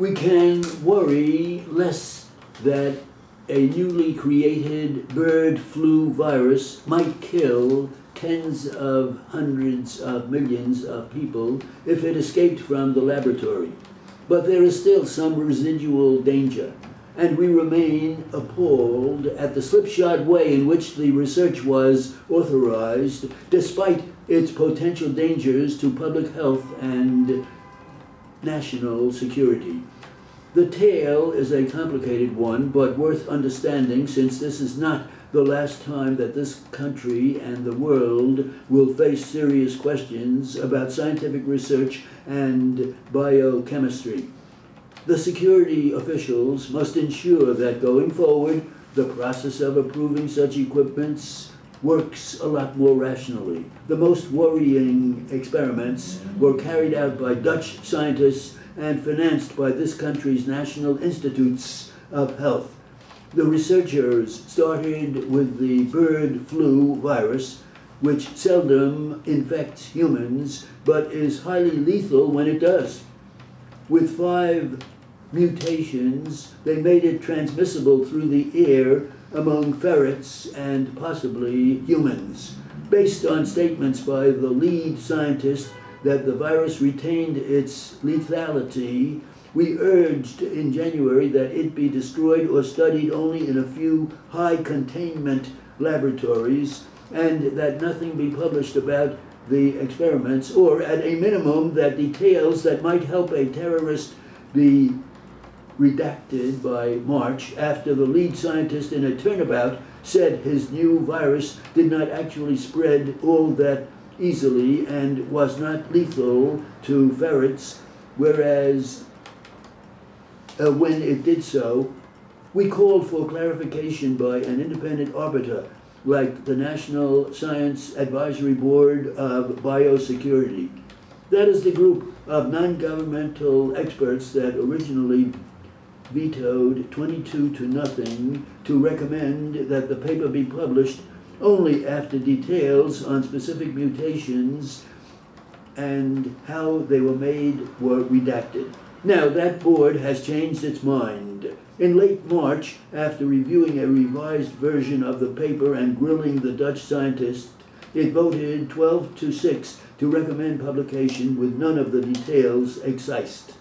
We can worry less that a newly created bird flu virus might kill tens of hundreds of millions of people if it escaped from the laboratory. But there is still some residual danger, and we remain appalled at the slipshod way in which the research was authorized, despite its potential dangers to public health and national security. The tale is a complicated one, but worth understanding, since this is not the last time that this country and the world will face serious questions about scientific research and biochemistry. The security officials must ensure that going forward, the process of approving such equipments works a lot more rationally. The most worrying experiments were carried out by Dutch scientists and financed by this country's National Institutes of Health. The researchers started with the bird flu virus, which seldom infects humans, but is highly lethal when it does. With 5 mutations, they made it transmissible through the air among ferrets and possibly humans. Based on statements by the lead scientist that the virus retained its lethality, we urged in January that it be destroyed or studied only in a few high-containment laboratories, and that nothing be published about the experiments, or at a minimum that details that might help a terrorist be redacted by March, after the lead scientist in a turnabout said his new virus did not actually spread all that easily and was not lethal to ferrets, whereas when it did so, we called for clarification by an independent arbiter like the National Science Advisory Board of Biosecurity. That is the group of non-governmental experts that originally vetoed 22-0 to recommend that the paper be published only after details on specific mutations and how they were made were redacted. Now, that board has changed its mind. In late March, after reviewing a revised version of the paper and grilling the Dutch scientists, it voted 12-6 to recommend publication with none of the details excised.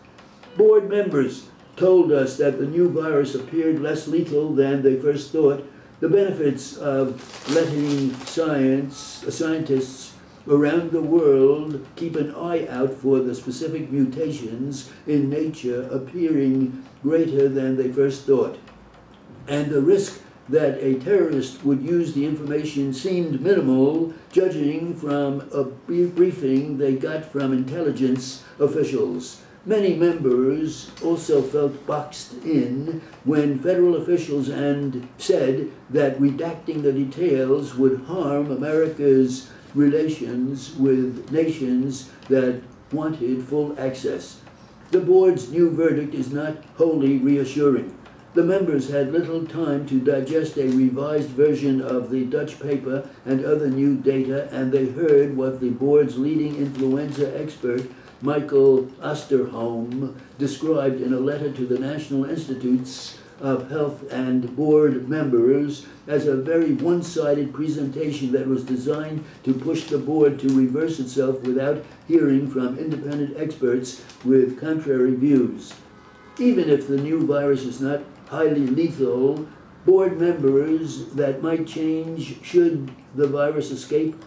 Board members told us that the new virus appeared less lethal than they first thought. The benefits of letting scientists around the world keep an eye out for the specific mutations in nature appearing greater than they first thought. And the risk that a terrorist would use the information seemed minimal, judging from a briefing they got from intelligence officials. Many members also felt boxed in when federal officials said that redacting the details would harm America's relations with nations that wanted full access. The board's new verdict is not wholly reassuring. The members had little time to digest a revised version of the Dutch paper and other new data, and they heard what the board's leading influenza expert, Michael Osterholm, described in a letter to the National Institutes of Health and board members as a very one-sided presentation that was designed to push the board to reverse itself without hearing from independent experts with contrary views. Even if the new virus is not highly lethal, board members that might change should the virus escape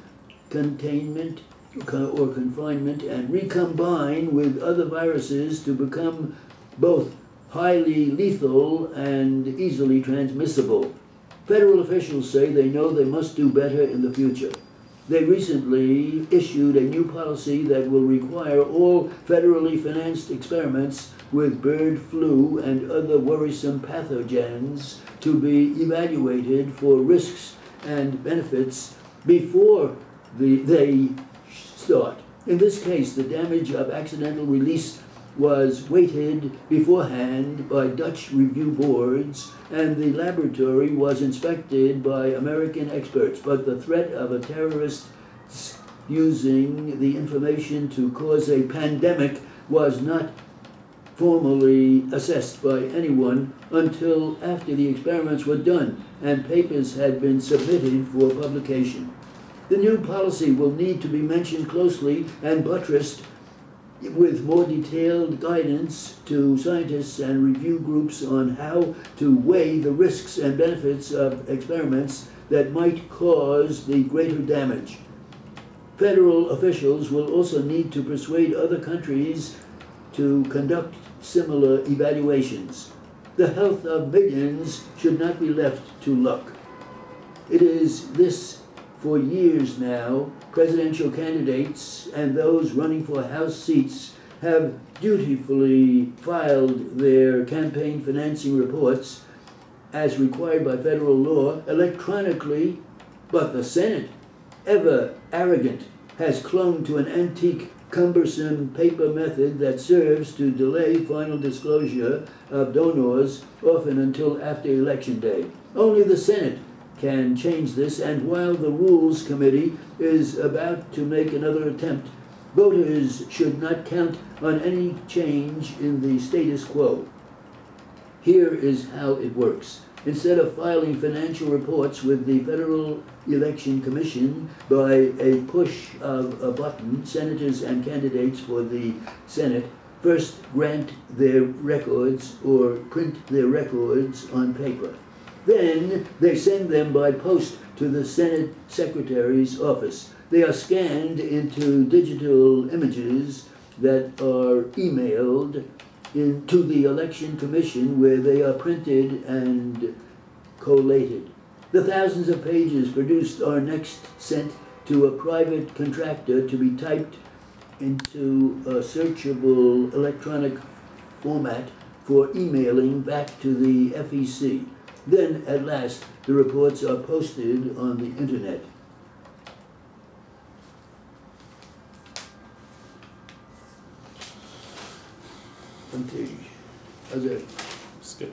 containment or confinement and recombine with other viruses to become both highly lethal and easily transmissible. Federal officials say they know they must do better in the future. They recently issued a new policy that will require all federally financed experiments with bird flu and other worrisome pathogens to be evaluated for risks and benefits before they start. In this case, the damage of accidental release was weighted beforehand by Dutch review boards, and the laboratory was inspected by American experts, but the threat of a terrorist using the information to cause a pandemic was not formally assessed by anyone until after the experiments were done and papers had been submitted for publication. The new policy will need to be mentioned closely and buttressed with more detailed guidance to scientists and review groups on how to weigh the risks and benefits of experiments that might cause the greater damage. Federal officials will also need to persuade other countries to conduct similar evaluations. The health of millions should not be left to luck. It is this for years now. Presidential candidates and those running for House seats have dutifully filed their campaign financing reports as required by federal law electronically, but the Senate, ever arrogant, has clung to an antique, cumbersome paper method that serves to delay final disclosure of donors, often until after Election Day. Only the Senate can change this, and while the Rules Committee is about to make another attempt, voters should not count on any change in the status quo. Here is how it works. Instead of filing financial reports with the Federal Election Commission by a push of a button, senators and candidates for the Senate first grant their records or print their records on paper. Then they send them by post to the Senate Secretary's office. They are scanned into digital images that are emailed to the Election Commission, where they are printed and collated. The thousands of pages produced are next sent to a private contractor to be typed into a searchable electronic format for emailing back to the FEC. Then, at last, the reports are posted on the internet. Okay, how's that? It's good.